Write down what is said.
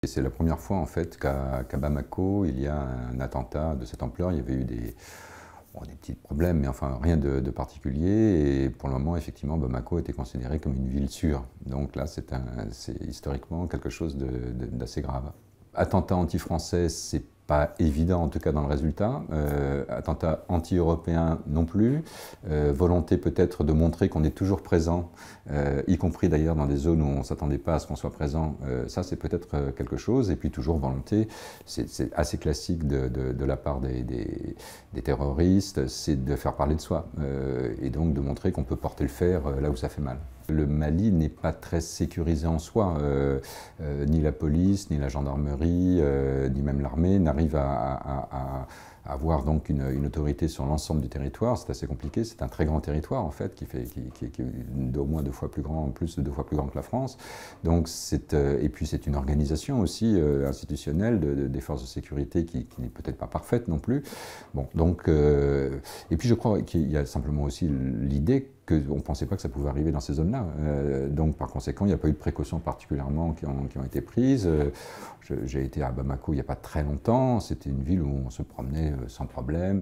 C'est la première fois en fait qu'à Bamako, il y a un attentat de cette ampleur. Il y avait eu des petits problèmes, mais enfin rien de particulier. Et pour le moment, effectivement, Bamako était considérée comme une ville sûre. Donc là, c'est historiquement quelque chose d'assez grave. Attentat anti-français, c'est pas évident, en tout cas dans le résultat. Attentat anti-européen non plus. Volonté peut-être de montrer qu'on est toujours présent, y compris d'ailleurs dans des zones où on ne s'attendait pas à ce qu'on soit présent. Ça, c'est peut-être quelque chose. Et puis toujours volonté, c'est assez classique de la part des terroristes, c'est de faire parler de soi. Et donc de montrer qu'on peut porter le fer là où ça fait mal. Le Mali n'est pas très sécurisé en soi, ni la police, ni la gendarmerie, ni même l'armée n'arrivent à avoir donc une autorité sur l'ensemble du territoire. C'est assez compliqué, c'est un très grand territoire en fait, qui est au moins deux fois plus grand, plus de 2 fois plus grand que la France. Donc et puis c'est une organisation aussi institutionnelle des forces de sécurité qui n'est peut-être pas parfaite non plus. Bon, donc, et puis je crois qu'il y a simplement aussi l'idée qu'on ne pensait pas que ça pouvait arriver dans ces zones-là. Donc par conséquent, il n'y a pas eu de précautions particulièrement qui ont été prises. J'ai été à Bamako il n'y a pas très longtemps, c'était une ville où on se promenait sans problème.